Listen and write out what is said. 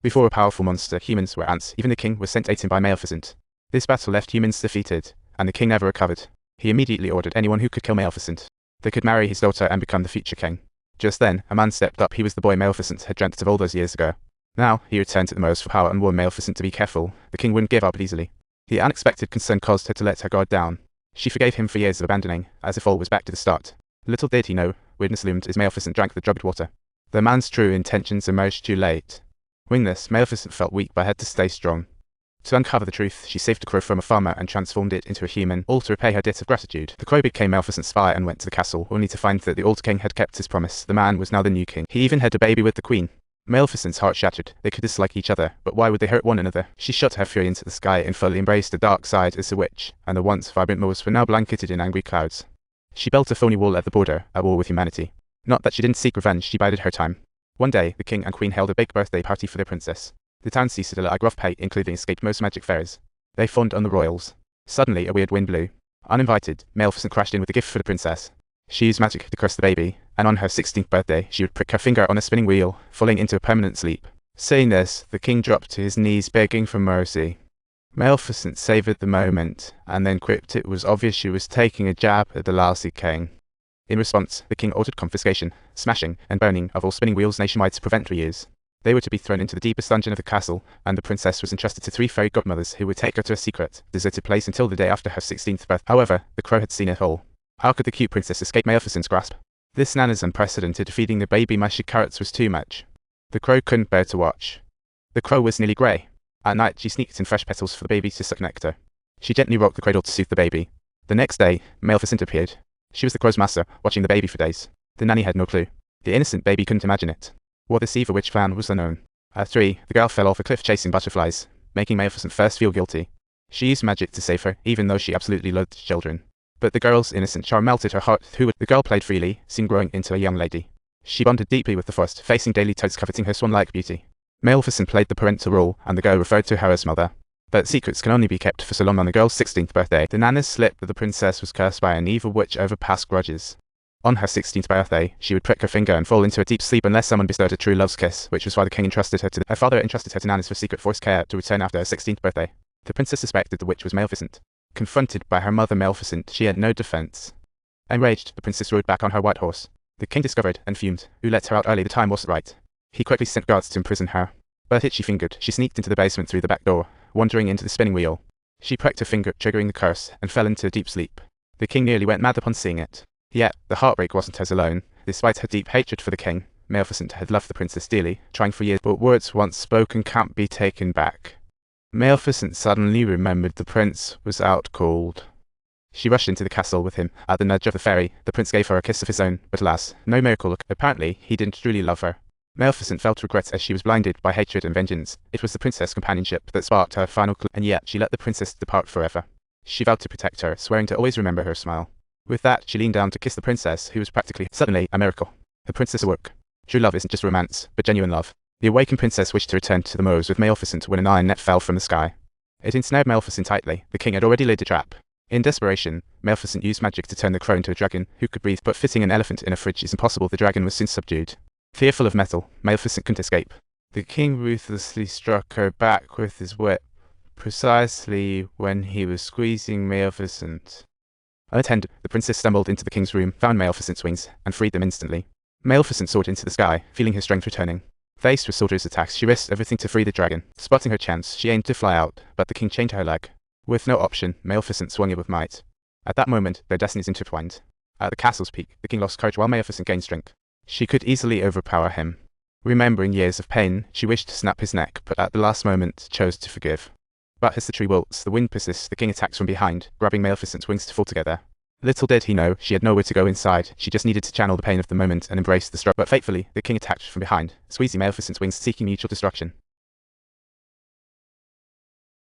Before a powerful monster, humans were ants. Even the king was sent aiding by Maleficent. This battle left humans defeated, and the king never recovered. He immediately ordered anyone who could kill Maleficent. They could marry his daughter and become the future king. Just then, a man stepped up. He was the boy Maleficent had dreamt of all those years ago. Now, he returned to the moors for power and warned Maleficent to be careful. The king wouldn't give up easily. The unexpected concern caused her to let her guard down. She forgave him for years of abandoning, as if all was back to the start. Little did he know, weirdness loomed as Maleficent drank the drugged water. The man's true intentions emerged too late. Knowing this, Maleficent felt weak but had to stay strong. To uncover the truth, she saved a crow from a farmer and transformed it into a human, all to repay her debt of gratitude. The crow became Maleficent's spy and went to the castle, only to find that the old king had kept his promise. The man was now the new king. He even had a baby with the queen. Maleficent's heart shattered. They could dislike each other, but why would they hurt one another? She shot her fury into the sky and fully embraced the dark side as a witch, and the once vibrant moors were now blanketed in angry clouds. She built a phony wall at the border, at war with humanity. Not that she didn't seek revenge, she bided her time. One day, the king and queen held a big birthday party for their princess. The town ceased to like rough pay, including escaped most magic fairies. They fawned on the royals. Suddenly, a weird wind blew. Uninvited, Maleficent crashed in with a gift for the princess. She used magic to curse the baby, and on her 16th birthday, she would prick her finger on a spinning wheel, falling into a permanent sleep. Saying this, the king dropped to his knees begging for mercy. Maleficent savoured the moment, and then quipped it was obvious she was taking a jab at the lousy king. In response, the king ordered confiscation, smashing, and burning of all spinning wheels nationwide to prevent reuse. They were to be thrown into the deepest dungeon of the castle, and the princess was entrusted to 3 fairy godmothers who would take her to a secret, deserted place until the day after her 16th birthday. However, the crow had seen it all. How could the cute princess escape Maleficent's grasp? This Nana's unprecedented. Feeding the baby mushy carrots was too much. The crow couldn't bear to watch. The crow was nearly grey. At night, she sneaked in fresh petals for the baby to suck nectar. She gently rocked the cradle to soothe the baby. The next day, Maleficent appeared. She was the crow's master, watching the baby for days. The nanny had no clue. The innocent baby couldn't imagine it. What this evil witch plan was unknown. At 3, the girl fell off a cliff chasing butterflies, making Maleficent first feel guilty. She used magic to save her, even though she absolutely loved children. But the girl's innocent charm melted her heart. The girl played freely, soon growing into a young lady. She bonded deeply with the forest, facing daily toads coveting her swan-like beauty. Maleficent played the parental role, and the girl referred to her as mother. But secrets can only be kept for so long. On the girl's 16th birthday, the Nana slipped that the princess was cursed by an evil witch over past grudges. On her 16th birthday, she would prick her finger and fall into a deep sleep unless someone bestowed a true love's kiss, which was why the king entrusted her to her father entrusted her to Nana's for secret forced care to return after her 16th birthday. The princess suspected the witch was Maleficent. Confronted by her mother Maleficent, she had no defense. Enraged, the princess rode back on her white horse. The king discovered and fumed. Who let her out early? The time wasn't right. He quickly sent guards to imprison her. But itchy-fingered, she sneaked into the basement through the back door, wandering into the spinning wheel. She pricked her finger, triggering the curse, and fell into a deep sleep. The king nearly went mad upon seeing it. Yet, the heartbreak wasn't hers alone. Despite her deep hatred for the king, Maleficent had loved the princess dearly, trying for years, but words once spoken can't be taken back. Maleficent suddenly remembered the prince was out cold. She rushed into the castle with him. At the nudge of the fairy, the prince gave her a kiss of his own, but alas, no miracle. Apparently, he didn't truly love her. Maleficent felt regret as she was blinded by hatred and vengeance. It was the princess' companionship that sparked her final clue, and yet she let the princess depart forever. She vowed to protect her, swearing to always remember her smile. With that, she leaned down to kiss the princess, who was practically, suddenly, a miracle. The princess awoke. True love isn't just romance, but genuine love. The awakened princess wished to return to the moors with Maleficent when an iron net fell from the sky. It ensnared Maleficent tightly. The king had already laid a trap. In desperation, Maleficent used magic to turn the crow into a dragon who could breathe, but fitting an elephant in a fridge is impossible. The dragon was soon subdued. Fearful of metal, Maleficent couldn't escape. The king ruthlessly struck her back with his whip, precisely when he was squeezing Maleficent. Unattended, the princess stumbled into the king's room, found Maleficent's wings, and freed them instantly. Maleficent soared into the sky, feeling her strength returning. Faced with soldiers' attacks, she risked everything to free the dragon. Spotting her chance, she aimed to fly out, but the king chained her leg. With no option, Maleficent swung it with might. At that moment, their destinies intertwined. At the castle's peak, the king lost courage while Maleficent gained strength. She could easily overpower him. Remembering years of pain, she wished to snap his neck, but at the last moment chose to forgive. But as the tree wilts, the wind persists. The king attacks from behind, grabbing Maleficent's wings to fall together. Little did he know, she had nowhere to go inside. She just needed to channel the pain of the moment and embrace the struggle. But fatefully, the king attacked from behind, squeezing Maleficent's wings, seeking mutual destruction.